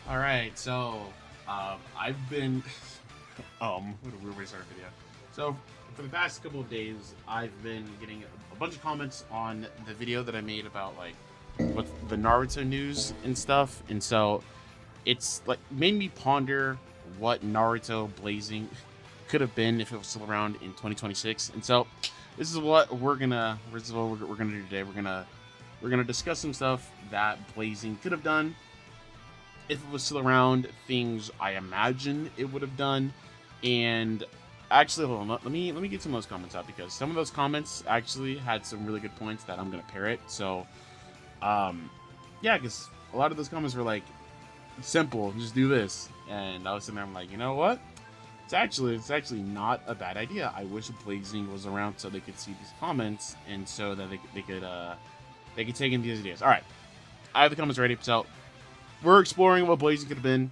All right, so I've been what a weird way to start a video. So for the past couple of days, I've been getting a bunch of comments on the video that I made about like what the Naruto news and stuff, and so it's like made me ponder what Naruto Blazing could have been if it was still around in 2026. And so this is what we're gonna do today. We're gonna discuss some stuff that Blazing could have done if it was still around, things I imagine it would have done, and actually, hold on, let me get some of those comments out because some of those comments actually had some really good points that I'm gonna parrot. So, yeah, because a lot of those comments were like simple, just do this, and I was sitting there, I'm like, you know what? It's actually not a bad idea. I wish Blazing was around so they could see these comments and so that they could take in these ideas. All right, I have the comments ready, so we're exploring what Blazing could have been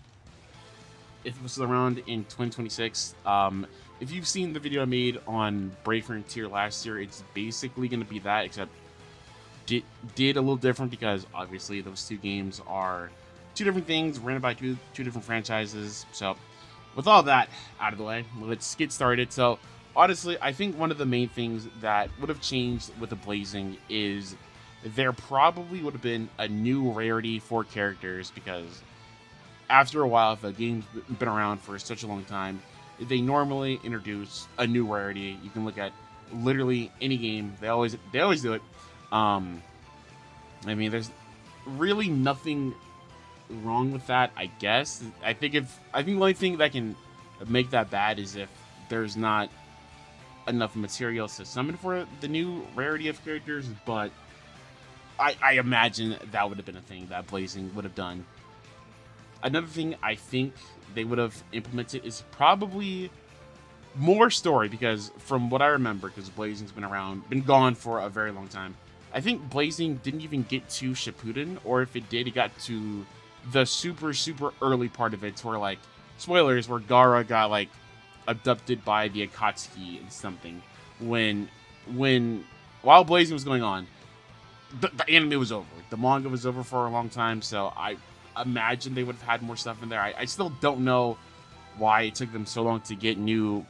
if it was still around in 2026. If you've seen the video I made on Brave Frontier last year, it's basically going to be that, except did a little different because obviously those two games are two different things, ran by two different franchises. So, with all that out of the way, let's get started. So, honestly, I think one of the main things that would have changed with the Blazing is there probably would have been a new rarity for characters because after a while, if a game's been around for such a long time, they normally introduce a new rarity. You can look at literally any game; they always do it. Um, I mean, there's really nothing wrong with that. I guess I think the only thing that can make that bad is if there's not enough materials to summon for the new rarity of characters. But I imagine that would have been a thing that Blazing would have done. Another thing I think they would have implemented is probably more story because from what I remember, because Blazing's been gone for a very long time. I think Blazing didn't even get to Shippuden, or if it did, it got to the super early part of it, where like spoilers, where Gara got like abducted by the Akatsuki and something. When while Blazing was going on, the anime was over. The manga was over for a long time, so I imagine they would have had more stuff in there. I still don't know why it took them so long to get new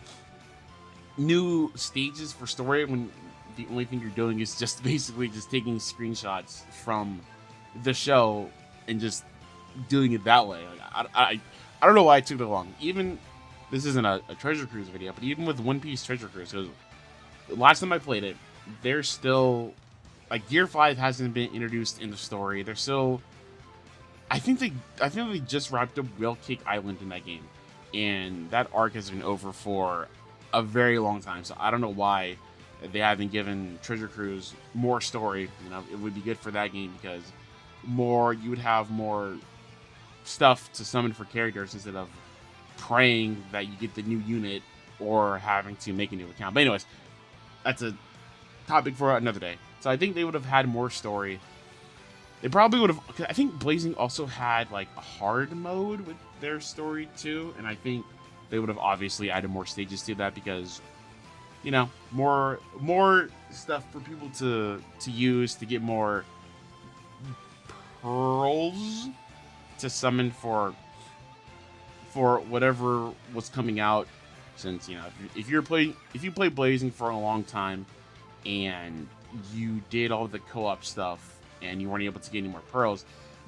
stages for story when the only thing you're doing is just basically just taking screenshots from the show and just doing it that way. Like, I don't know why it took that long. Even this isn't a Treasure Cruise video, but even with One Piece Treasure Cruise, because last time I played it, there's still like Gear 5 hasn't been introduced in the story. They're still I think they just wrapped up Whale Cake Island in that game, and that arc has been over for a very long time. So I don't know why they haven't given Treasure Cruise more story. You know, it would be good for that game because you would have more stuff to summon for characters instead of praying that you get the new unit or having to make a new account. But anyways, that's a topic for another day. So I think they would have had more story. They probably would have. I think Blazing also had like a hard mode with their story too, and I think they would have obviously added more stages to that because more stuff for people to use to get more pearls to summon for whatever was coming out. Since if you play Blazing for a long time and you did all the co-op stuff and you weren't able to get any more pearls,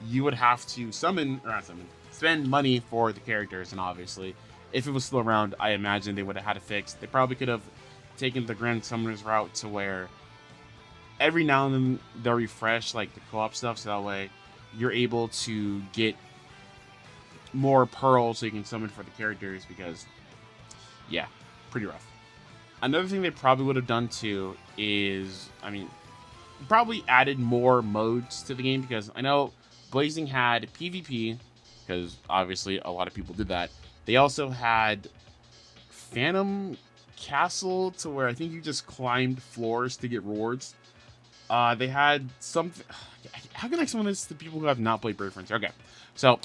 you would have to spend money for the characters. And obviously, if it was still around, I imagine they would have had it fixed. They probably could have taken the Grand Summoners route to where every now and then they'll refresh like the co-op stuff, so that way you're able to get more pearls so you can summon for the characters because, yeah, pretty rough. Another thing they probably would have done too is, probably added more modes to the game because I know Blazing had PvP because obviously a lot of people did that. They also had Phantom Castle to where I think you just climbed floors to get rewards. They had something. How can I explain this to people who have not played Brave Frontier? Okay, so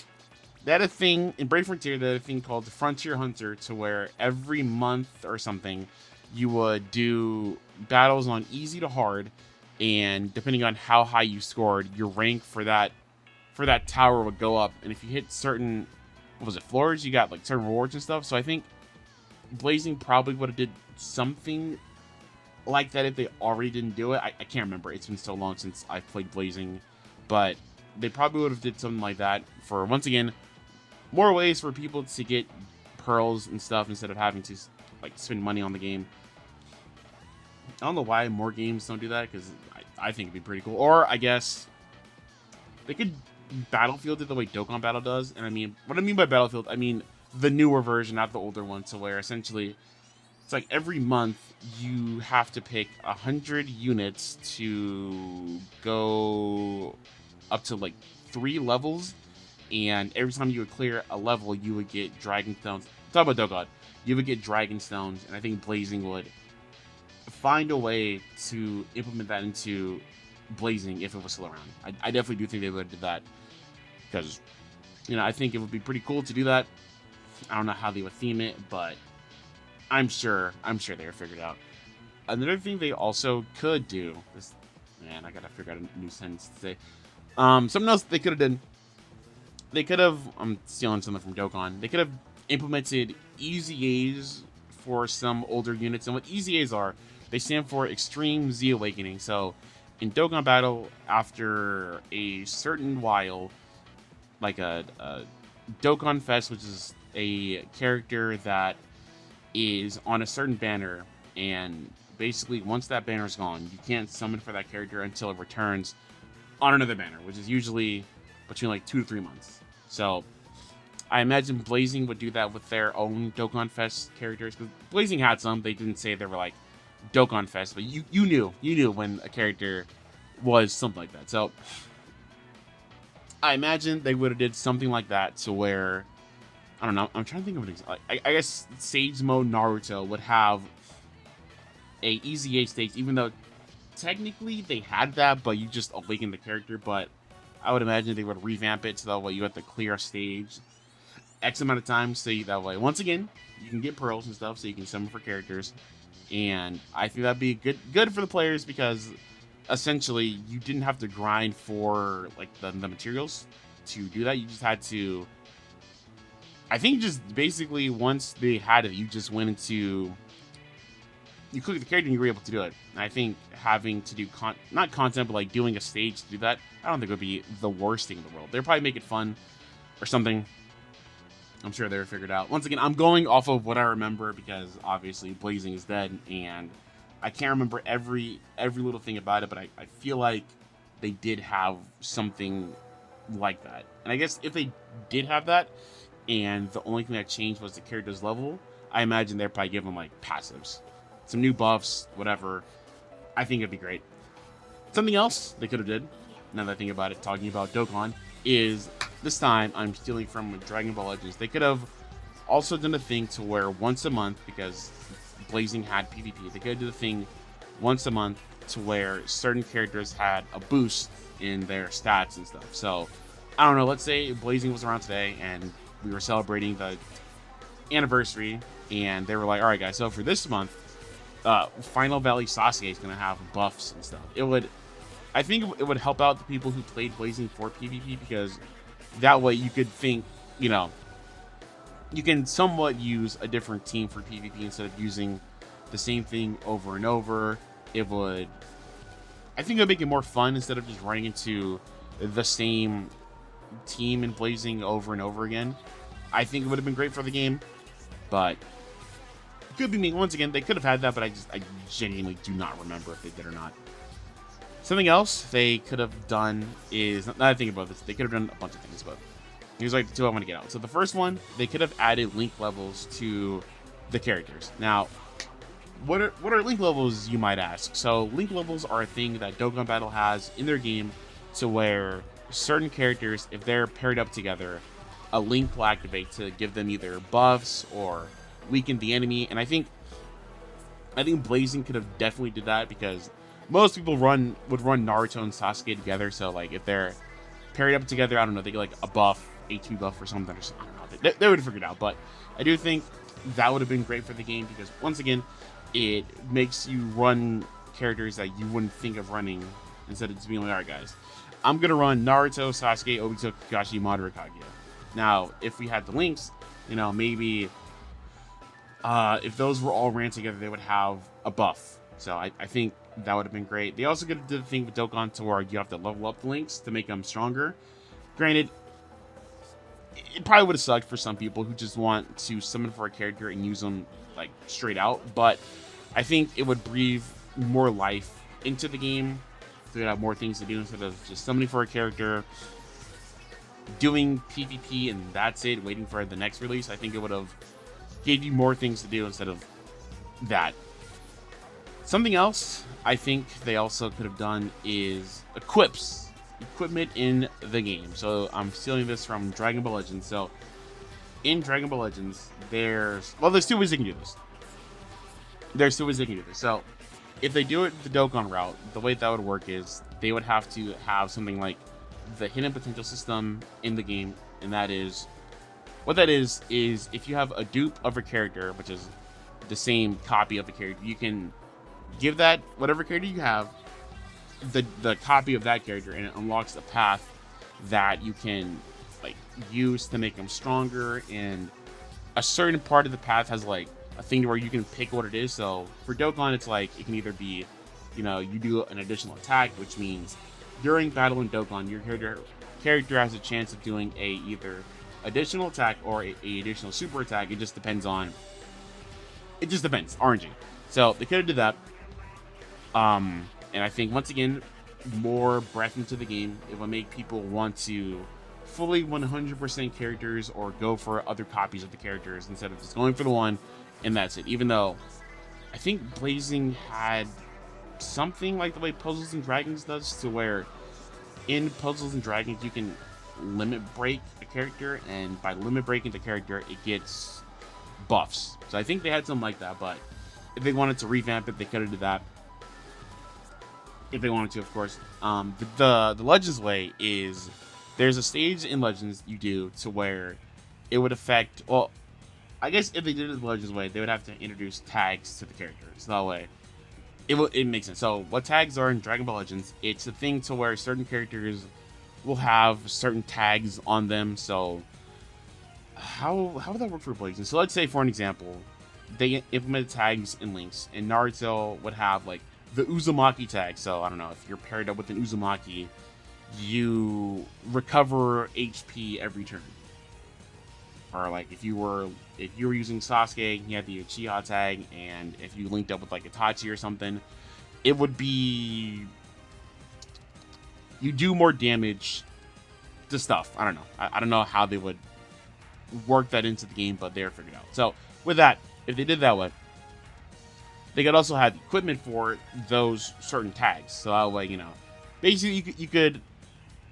they had a thing in Brave Frontier. They had a thing called the Frontier Hunter to where every month or something you would do battles on easy to hard, and depending on how high you scored, your rank for that for that tower would go up, and if you hit certain, what was it, floors, you got like certain rewards and stuff. So I think Blazing probably would have did something like that if they already didn't do it. I can't remember. It's been so long since I've played Blazing, but they probably would have did something like that for, once again, more ways for people to get pearls and stuff instead of having to like spend money on the game. I don't know why more games don't do that, because I think it'd be pretty cool. Or I guess they could Battlefield it the way Dokkan Battle does. And I mean, what I mean by Battlefield, I mean the newer version, not the older one, to where essentially it's like every month you have to pick 100 units to go up to like 3 levels, and every time you would clear a level, you would get Dragon Stones. Talk about Dokkan, you would get Dragon Stones, and I think Blazing would find a way to implement that into Blazing if it was still around. I definitely do think they would do that, because, you know, I think it would be pretty cool to do that. I don't know how they would theme it, but I'm sure they would figure it out. Another thing they also could do is, man, I gotta figure out a new sentence to say. Something else they could have done. They could have, I'm stealing something from Dokkan. They could have implemented Easy A's for some older units. And what Easy A's are, they stand for Extreme Z Awakening. So in Dokkan Battle, after a certain while, like a Dokkan Fest, which is a character that is on a certain banner, and basically once that banner is gone, you can't summon for that character until it returns on another banner, which is usually between like 2 to 3 months. So I imagine Blazing would do that with their own Dokkan Fest characters, because Blazing had some. They didn't say they were like Dokkan Fest, but you knew when a character was something like that. So I imagine they would have did something like that, to where, I don't know, I'm trying to think of an example. I guess Sage Mode Naruto would have a Easy A stage, even though technically they had that, but you just awaken the character. But I would imagine they would revamp it so that way you have to clear a stage X amount of times, so that way, once again, you can get pearls and stuff, so you can summon for characters. And I think that'd be good for the players, because essentially you didn't have to grind for like the materials to do that. You just had to, I think, just basically once they had it, you just went into, you click the character and you were able to do it. And I think having to do not content, but like doing a stage to do that, I don't think it would be the worst thing in the world. They'd probably make it fun or something. I'm sure they were figured out. Once again, I'm going off of what I remember, because obviously Blazing is dead, and I can't remember every little thing about it, but I feel like they did have something like that. And I guess if they did have that, and the only thing that changed was the character's level, I imagine they'd probably give them like passives, some new buffs, whatever. I think it'd be great. Something else they could have did, now that I think about it, talking about Dokkan, is this time I'm stealing from Dragon Ball Legends. They could have also done a thing to where once a month, because Blazing had PvP, they could do the thing once a month to where certain characters had a boost in their stats and stuff. So I don't know, let's say Blazing was around today and we were celebrating the anniversary, and they were like, all right guys, so for this month, Final Valley Sasuke is going to have buffs and stuff. I think it would help out the people who played Blazing for PvP, because that way you could think, you know, you can somewhat use a different team for PvP instead of using the same thing over and over. I think it would make it more fun instead of just running into the same team in Blazing over and over again. I think it would have been great for the game, but it could be me. Once again, they could have had that, but I genuinely do not remember if they did or not. Something else they could have done is, now that I think about this, they could have done a bunch of things, but here's like the two I want to get out. So the first one, they could have added link levels to the characters. Now, what are link levels, you might ask? So link levels are a thing that Dokkan Battle has in their game, to where certain characters, if they're paired up together, a link will activate to give them either buffs or weaken the enemy. And I think Blazing could have definitely did that, because most people would run Naruto and Sasuke together. So like if they're paired up together, I don't know, they get like a buff, HP buff or something, or something. I don't know. They would have figured it out. But I do think that would have been great for the game, because once again, it makes you run characters that you wouldn't think of running, instead of just being like, all right guys, I'm gonna run Naruto, Sasuke, Obito, Kakashi, Madara, Kaguya. Now, if we had the links, maybe if those were all ran together, they would have a buff. So I think that would have been great. They also could have did the thing with Dokkan to where you have to level up the links to make them stronger. Granted, it probably would have sucked for some people who just want to summon for a character and use them like straight out, but I think it would breathe more life into the game, so you'd have more things to do instead of just summoning for a character, doing PvP, and that's it, waiting for the next release. I think it would have gave you more things to do instead of that. Something else I think they also could have done is equipment in the game. So I'm stealing this from Dragon Ball Legends. So in Dragon Ball Legends, there's two ways they can do this. So if they do it the Dokkan route, the way that would work is they would have to have something like the hidden potential system in the game, and that is what that is if you have a dupe of a character, which is the same copy of a character, you can give that whatever character you have the copy of that character, and it unlocks a path that you can like use to make them stronger. And a certain part of the path has like a thing where you can pick what it is. So for Dokkan, it's like it can either be, you do an additional attack, which means during battle in Dokkan, your character has a chance of doing a either additional attack or a additional super attack. It just depends, RNG. So they could have did that. And I think once again, more breadth into the game, it will make people want to fully 100% characters or go for other copies of the characters instead of just going for the one and that's it. Even though I think Blazing had something like the way Puzzles and Dragons does, to where in Puzzles and Dragons you can limit break a character, and by limit breaking the character it gets buffs. So I think they had something like that, but if they wanted to revamp it, they could have did that. If they wanted to, of course. The Legends way is there's a stage in Legends you do to where it would affect. Well, I guess if they did it the Legends way, they would have to introduce tags to the characters. That way, it makes sense. So what tags are in Dragon Ball Legends? It's a thing to where certain characters will have certain tags on them. So how would that work for Blazing? So let's say, for an example, they implemented tags in Links, and Naruto would have like the Uzumaki tag. So I don't know, if you're paired up with an Uzumaki, you recover HP every turn. Or like if you were using Sasuke, you had the Uchiha tag, and if you linked up with like Itachi or something, it would be you do more damage to stuff. I don't know. I don't know how they would work that into the game, but they're figured out. So with that, if they did that way, they could also have equipment for those certain tags. So that way, basically you could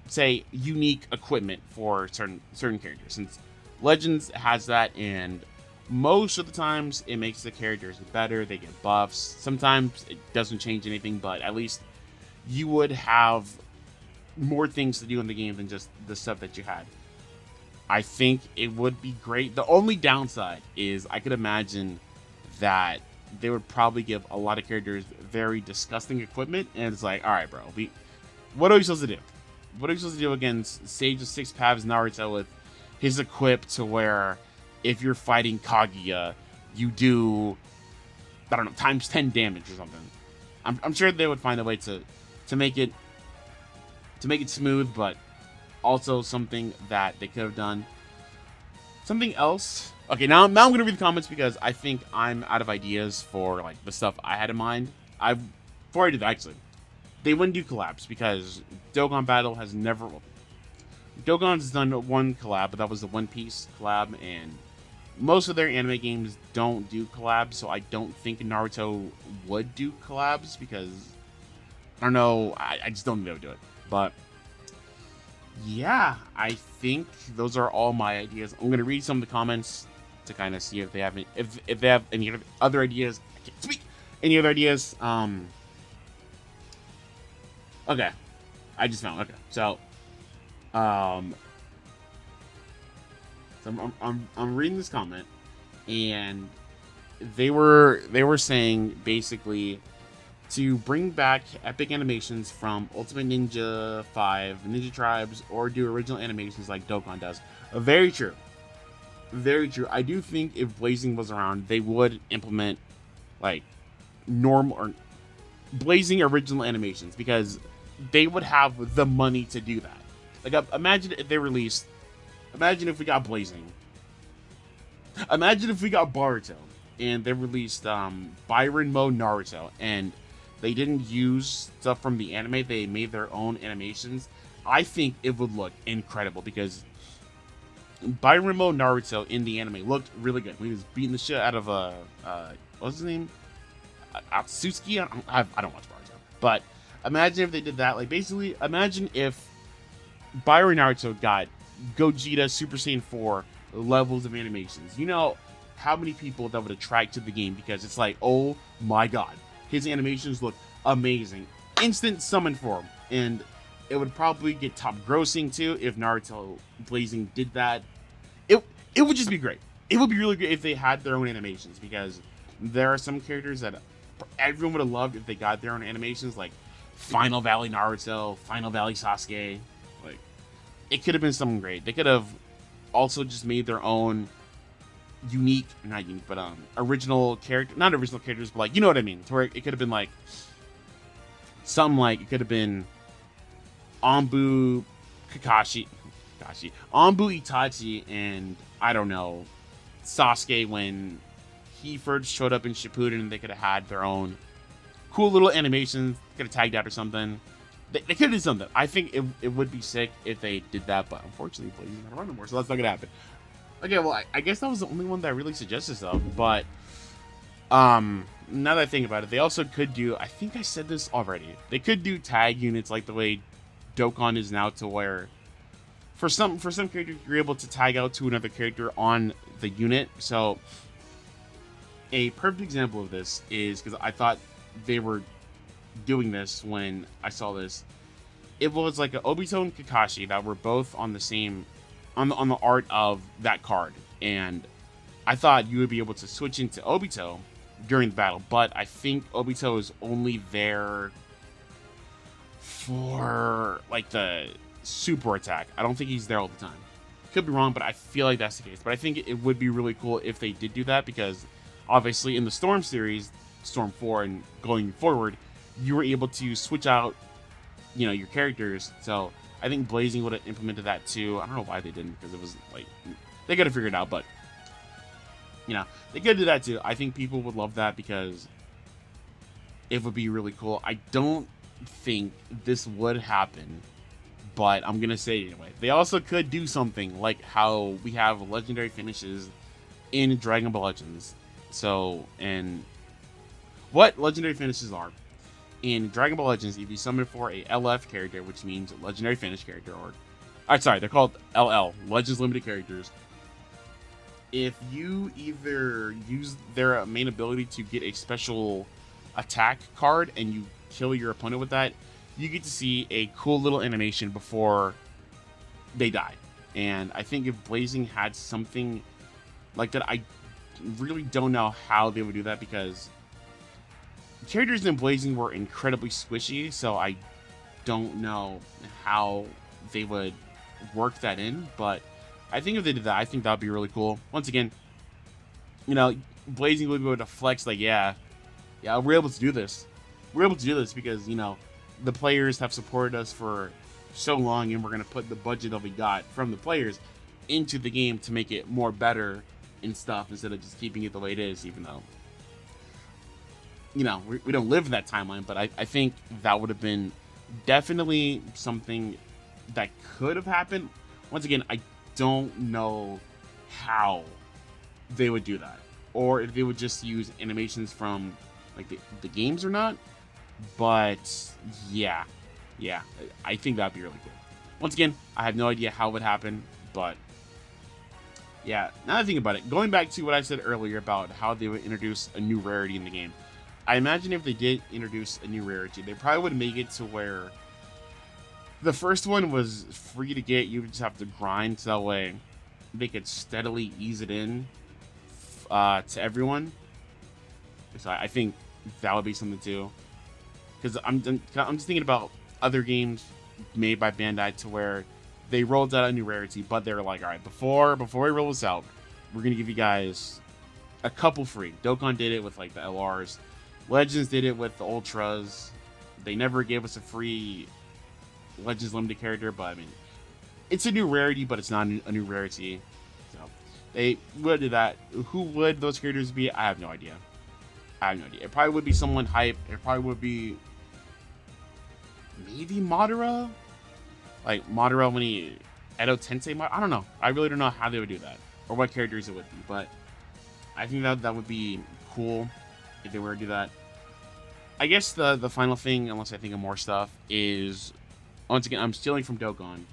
say unique equipment for certain characters. Since Legends has that, and most of the times it makes the characters better. They get buffs. Sometimes it doesn't change anything, but at least you would have more things to do in the game than just the stuff that you had. I think it would be great. The only downside is I could imagine that they would probably give a lot of characters very disgusting equipment, and it's like, all right, bro, what are we supposed to do? What are we supposed to do against Sage of Six Paths Naruto with his equip to where if you're fighting Kaguya, you do, I don't know, times 10 damage or something? I'm sure they would find a way to make it smooth, but also something that they could have done. Something else. Okay, now I'm gonna read the comments because I think I'm out of ideas for like the stuff I had in mind. Before I do that, actually, they wouldn't do collabs because Dokkan Battle has never. Dokkan has done one collab, but that was the One Piece collab, and most of their anime games don't do collabs, so I don't think Naruto would do collabs because I don't know. I just don't think they would do it. But yeah, I think those are all my ideas. I'm gonna read some of the comments to kind of see if they have any other ideas. I can't speak. Any other ideas? Okay, I just found. Okay, so I'm reading this comment, and they were saying basically to bring back epic animations from Ultimate Ninja 5, Ninja Tribes, or do original animations like Dokkan does. Very true. Very true. I do think if Blazing was around, they would implement like normal or Blazing original animations because they would have the money to do that. Like, imagine if they released. Imagine if we got Blazing. Imagine if we got Boruto and they released Byron Mode Naruto and they didn't use stuff from the anime. They made their own animations. I think it would look incredible because Byron Mode Naruto in the anime looked really good. He was beating the shit out of what's his name? Atsuki. I don't watch Boruto, but imagine if they did that. Like, basically, imagine if Byron Naruto got Gogeta Super Saiyan 4 levels of animations. You know how many people that would attract to the game because it's like, oh my god, his animations look amazing. Instant summon form, and it would probably get top grossing too if Naruto Blazing did that. It would just be great. It would be really great if they had their own animations because there are some characters that everyone would have loved if they got their own animations, like Final Valley Naruto, Final Valley Sasuke. Like, it could have been something great. They could have also just made their own unique, not unique, but original character, not original characters, but like, you know what I mean, to where it could have been like something like, it could have been Anbu Itachi, and I don't know, Sasuke when he first showed up in Shippuden, and they could have had their own cool little animations, could have tagged out or something. They could have did something. I think it would be sick if they did that, but unfortunately, Blazing's not around anymore, so that's not gonna happen. Okay, well, I guess that was the only one that really suggested stuff, but now that I think about it, they also could do, I think I said this already, they could do tag units like the way Dokkan is now, to where for some characters you're able to tag out to another character on the unit. So a perfect example of this is, because I thought they were doing this when I saw this, it was like a Obito and Kakashi that were both on the same on the art of that card, and I thought you would be able to switch into Obito during the battle, but I think Obito is only there for like the super attack. I don't think he's there all the time. Could be wrong, but I feel like that's the case. But I think it would be really cool if they did do that, because obviously in the Storm series, Storm 4 and going forward, you were able to switch out, you know, your characters. So I think Blazing would have implemented that too. I don't know why they didn't, because it was like, they could have figured it out, but you know, they could do that too. I think people would love that because it would be really cool. I don't think this would happen, but I'm gonna say it anyway. They also could do something like how we have legendary finishes in Dragon Ball Legends. So, and what legendary finishes are in Dragon Ball Legends, if you summon for a LF character, which means legendary finish character, or sorry, they're called LL, Legends Limited characters. If you either use their main ability to get a special attack card and you kill your opponent with that, you get to see a cool little animation before they die. And I think if Blazing had something like that, I really don't know how they would do that, because characters in Blazing were incredibly squishy, so I don't know how they would work that in, but I think if they did that, I think that would be really cool. Once again, you know, Blazing would be able to flex, like, yeah, we're able to do this. We're able to do this because, you know, the players have supported us for so long, and we're going to put the budget that we got from the players into the game to make it more better and stuff, instead of just keeping it the way it is, even though, you know, we don't live in that timeline. But I think that would have been definitely something that could have happened. Once again, I don't know how they would do that, or if they would just use animations from like the games or not. But yeah, I think that'd be really cool. Once again, I have no idea how it would happen, but yeah, now that I think about it, going back to what I said earlier about how they would introduce a new rarity in the game, I imagine if they did introduce a new rarity, they probably would make it to where the first one was free to get. You would just have to grind, so that way they could steadily ease it in to everyone. So I think that would be something too. because I'm just thinking about other games made by Bandai to where they rolled out a new rarity, but they're like, all right, before we roll this out, we're gonna give you guys a couple free. Dokkan did it with like the LRs. Legends did it with the Ultras. They never gave us a free Legends limited character, but I mean, it's a new rarity, but it's not a new rarity. So they would do that. Who would those characters be? I have no idea. It probably would be someone hype. It probably would be maybe Madara. Like Madara when he Edo Tensei. I don't know. I really don't know how they would do that or what characters it would be, but I think that would be cool if they were to do that. I guess the final thing, unless I think of more stuff, is once again I'm stealing from Dokkan.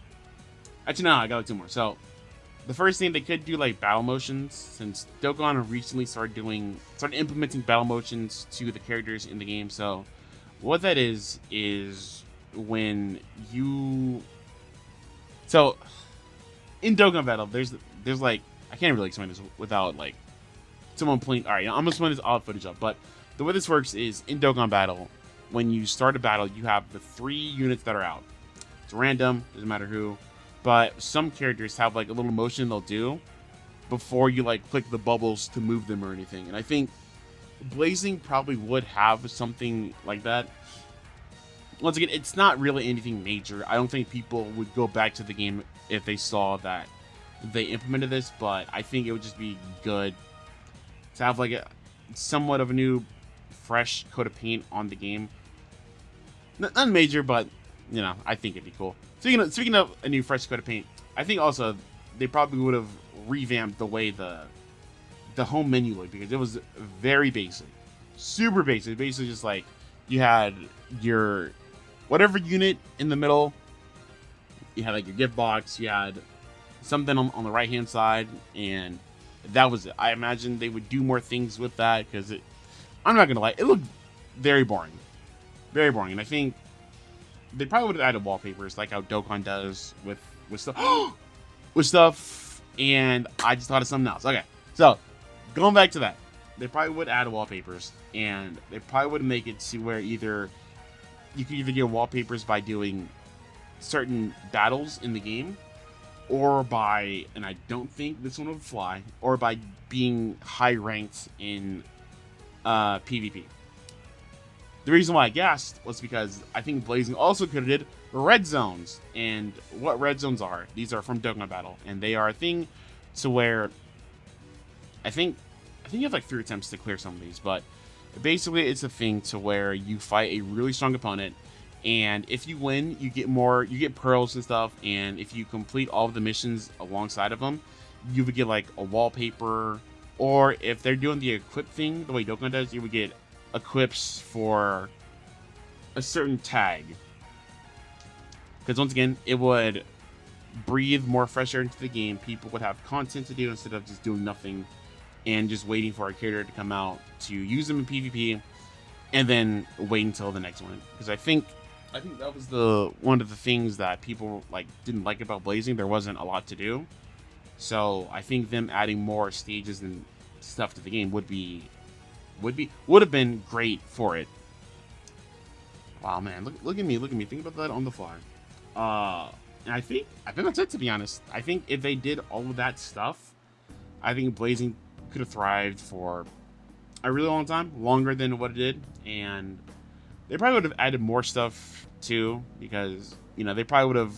Actually, no, I got like 2 more. So the first thing, they could do like battle motions, since Dokkan recently started implementing battle motions to the characters in the game. So what that is when you in Dokkan Battle, there's like, I can't really explain this without like someone playing. All right, I'm gonna explain this all footage up, but the way this works is in Dokkan Battle, when you start a battle, you have the 3 units that are out. It's random, doesn't matter who, but some characters have like a little motion they'll do before you like click the bubbles to move them or anything. And I think Blazing probably would have something like that. Once again, it's not really anything major. I don't think people would go back to the game if they saw that they implemented this, but I think it would just be good to have like a somewhat of a new, fresh coat of paint on the game. Not major, but you know, I think it'd be cool. Speaking of a new fresh coat of paint, I think also they probably would have revamped the way the home menu looked, because it was very basic, super basic. Basically, just like you had your whatever unit in the middle, you had like your gift box, you had something on the right hand side, and that was it. I imagine they would do more things with that, because I'm not gonna lie, it looked very boring, and I think they probably would have added wallpapers like how Dokkan does with stuff with stuff. And I just thought of something else. Okay, so going back to that, they probably would add wallpapers, and they probably would make it to where either you could either get wallpapers by doing certain battles in the game, or by, and I don't think this one would fly, or by being high ranked in PvP. The reason why I gasped was because I think Blazing also could have did red zones. And what red zones are, these are from Dokkan Battle, and they are a thing to where I think you have like 3 attempts to clear some of these, but basically it's a thing to where you fight a really strong opponent, and if you win, you get pearls and stuff, and if you complete all of the missions alongside of them, you would get like a wallpaper, or if they're doing the equip thing the way Dokkan does, you would get equips for a certain tag, because once again it would breathe more fresh air into the game. People would have content to do instead of just doing nothing and just waiting for a character to come out to use them in PvP and then wait until the next one. Because I think that was one of the things that people like didn't like about Blazing. There wasn't a lot to do, so I think them adding more stages and stuff to the game would have been great for it. Wow, man, look at me, think about that on the fly. And I think that's it, to be honest. I think if they did all of that stuff, I think Blazing could have thrived for a really long time, longer than what it did, and they probably would have added more stuff too, because you know, they probably would have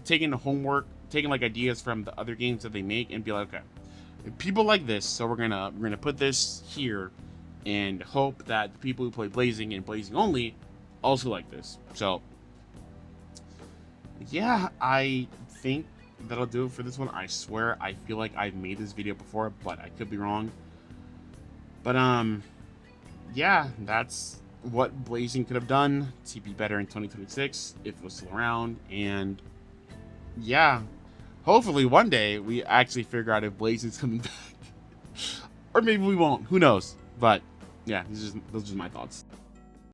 taken like ideas from the other games that they make and be like, okay, people like this, so we're gonna put this here and hope that the people who play Blazing and Blazing only also like this. So yeah, I think that'll do it for this one. I swear I feel like I've made this video before, but I could be wrong. But yeah, that's what Blazing could have done to be better in 2026 if it was still around. And yeah, hopefully one day we actually figure out if Blazing's coming back. Or maybe we won't, who knows. But yeah, those are just my thoughts.